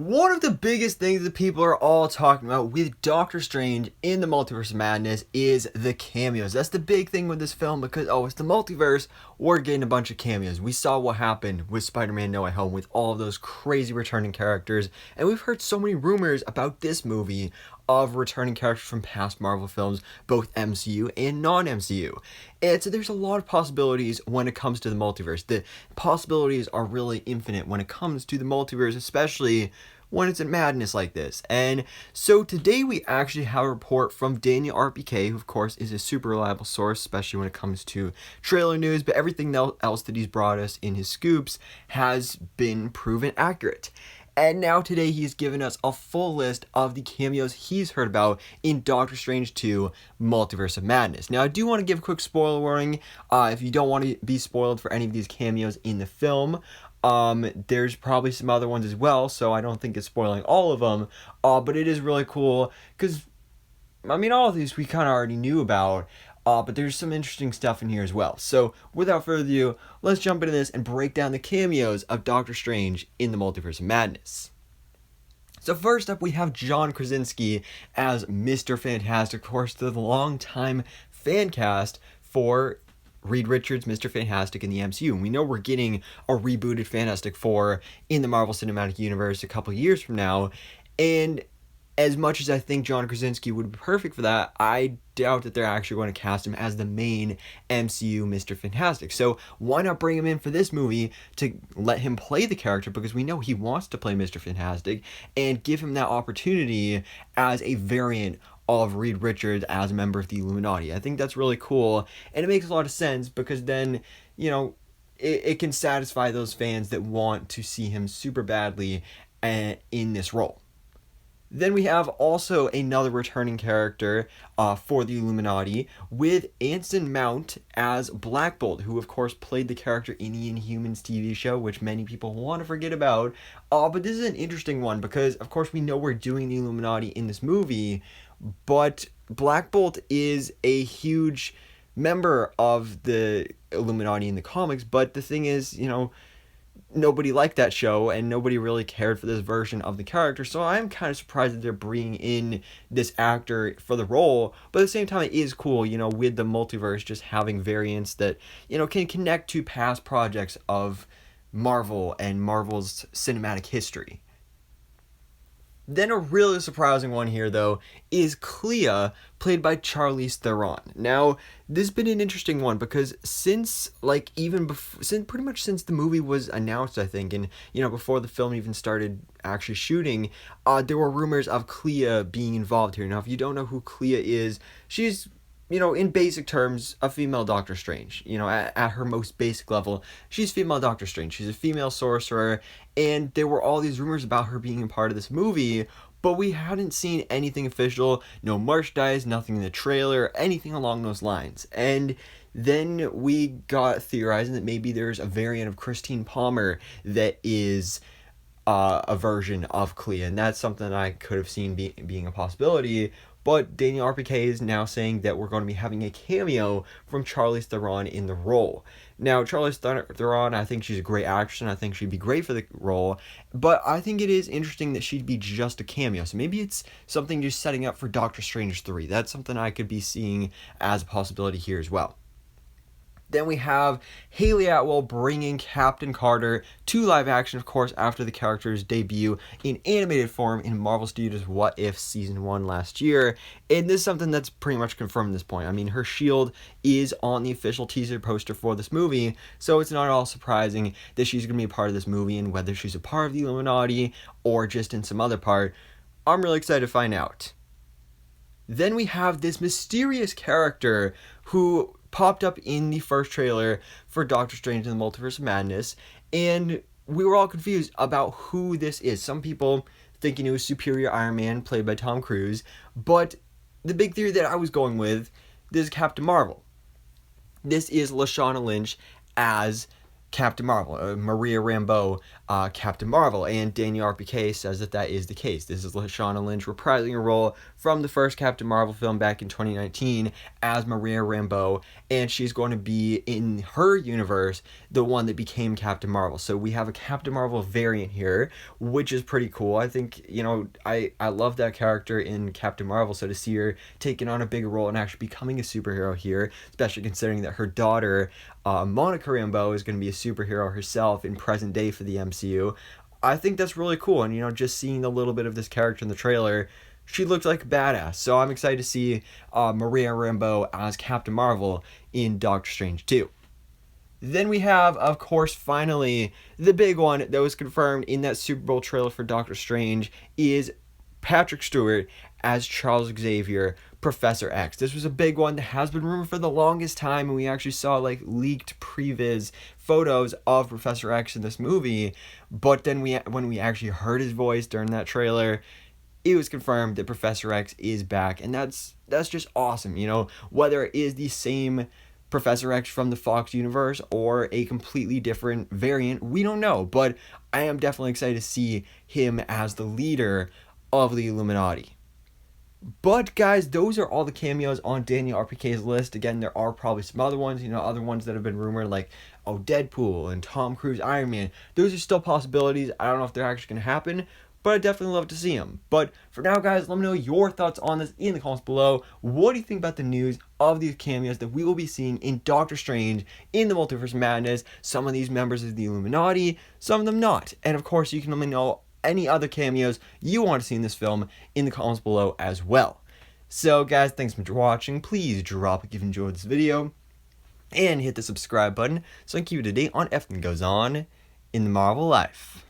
One of the biggest things that people are all talking about with Doctor Strange in the Multiverse of Madness is the cameos. That's the big thing with this film because, it's the multiverse, we're getting a bunch of cameos. We saw what happened with Spider-Man No Way Home with all of those crazy returning characters, and we've heard so many rumors about this movie of returning characters from past Marvel films, both MCU and non-MCU. And so there's a lot of possibilities when it comes to the multiverse. The possibilities are really infinite when it comes to the multiverse, especially when it's in madness like this. And so today we actually have a report from Daniel RPK, who of course is a super reliable source, especially when it comes to trailer news, but everything else that he's brought us in his scoops has been proven accurate. And now today he's given us a full list of the cameos he's heard about in Doctor Strange 2 Multiverse of Madness. Now I do want to give a quick spoiler warning. If you don't want to be spoiled for any of these cameos in the film, there's probably some other ones as well, so I don't think it's spoiling all of them. But it is really cool because, all of these we kind of already knew about. But there's some interesting stuff in here as well. So without further ado, let's jump into this and break down the cameos of Doctor Strange in the Multiverse of Madness. So first up, we have John Krasinski as Mr. Fantastic, of course, the longtime fan cast for Reed Richards' Mr. Fantastic in the MCU. And we know we're getting a rebooted Fantastic Four in the Marvel Cinematic Universe a couple years from now. And as much as I think John Krasinski would be perfect for that, I doubt that they're actually going to cast him as the main MCU Mr. Fantastic. So why not bring him in for this movie to let him play the character, because we know he wants to play Mr. Fantastic, and give him that opportunity as a variant of Reed Richards as a member of the Illuminati. I think that's really cool, and it makes a lot of sense because then, it can satisfy those fans that want to see him super badly in this role. Then we have also another returning character for the Illuminati with Anson Mount as Black Bolt, who of course played the character in the Inhumans TV show, which many people want to forget about. But this is an interesting one because of course we know we're doing the Illuminati in this movie, but Black Bolt is a huge member of the Illuminati in the comics, but the thing is, nobody liked that show and nobody really cared for this version of the character, so I'm kind of surprised that they're bringing in this actor for the role. But at the same time, it is cool, with the multiverse just having variants that, can connect to past projects of Marvel and Marvel's cinematic history. Then a really surprising one here, though, is Clea, played by Charlize Theron. Now, this has been an interesting one because since pretty much since the movie was announced, I think, and, before the film even started actually shooting, there were rumors of Clea being involved here. Now, if you don't know who Clea is, she's, in basic terms, a female Doctor Strange. At her most basic level, she's female Doctor Strange. She's a female sorcerer, and there were all these rumors about her being a part of this movie, but we hadn't seen anything official, no merchandise, nothing in the trailer, anything along those lines. And then we got theorizing that maybe there's a variant of Christine Palmer that is a version of Clea, and that's something I could have seen being a possibility. But Daniel RPK is now saying that we're going to be having a cameo from Charlize Theron in the role. Now, Charlize Theron, I think she's a great actress, and I think she'd be great for the role, but I think it is interesting that she'd be just a cameo. So maybe it's something just setting up for Doctor Strange 3. That's something I could be seeing as a possibility here as well. Then we have Haley Atwell bringing Captain Carter to live action, of course, after the character's debut in animated form in Marvel Studios' What If Season 1 last year. And this is something that's pretty much confirmed at this point. Her shield is on the official teaser poster for this movie, so it's not at all surprising that she's going to be a part of this movie, and whether she's a part of the Illuminati or just in some other part, I'm really excited to find out. Then we have this mysterious character who popped up in the first trailer for Doctor Strange in the Multiverse of Madness, and we were all confused about who this is. Some people thinking it was Superior Iron Man, played by Tom Cruise, but the big theory that I was going with, this is Captain Marvel. This is Lashawna Lynch as Captain Marvel, Maria Rambeau, Captain Marvel, and Daniel RPK says that that is the case. This is Lashawna Lynch reprising a role from the first Captain Marvel film back in 2019 as Maria Rambeau, and she's going to be, in her universe, the one that became Captain Marvel. So we have a Captain Marvel variant here, which is pretty cool. I think, I love that character in Captain Marvel, so to see her taking on a bigger role and actually becoming a superhero here, especially considering that her daughter, Monica Rambeau, is going to be a superhero herself in present day for the MCU. I think that's really cool, and just seeing a little bit of this character in the trailer, she looks like a badass. So I'm excited to see Maria Rambeau as Captain Marvel in Doctor Strange 2. Then we have, of course, finally, the big one that was confirmed in that Super Bowl trailer for Doctor Strange is Patrick Stewart as Charles Xavier, Professor X. This was a big one that has been rumored for the longest time, and we actually saw leaked previs photos of Professor X in this movie. But then when we actually heard his voice during that trailer, it was confirmed that Professor X is back, and that's just awesome. Whether it is the same Professor X from the Fox universe or a completely different variant, we don't know. But I am definitely excited to see him as the leader of the Illuminati. But guys, those are all the cameos on Daniel RPK's list. Again, there are probably some other ones, other ones that have been rumored, like Deadpool and Tom Cruise Iron Man. Those are still possibilities. I don't know if they're actually going to happen, but I'd definitely love to see them. But for now, guys, let me know your thoughts on this in the comments below. What do you think about the news of these cameos that we will be seeing in Doctor Strange in the Multiverse of Madness? Some of these members of the Illuminati, some of them not. And of course, you can let me know any other cameos you want to see in this film in the comments below as well. So guys, thanks so much for watching. Please drop a like if you enjoyed this video and hit the subscribe button so I can keep you up to date on everything that goes on in the Marvel life.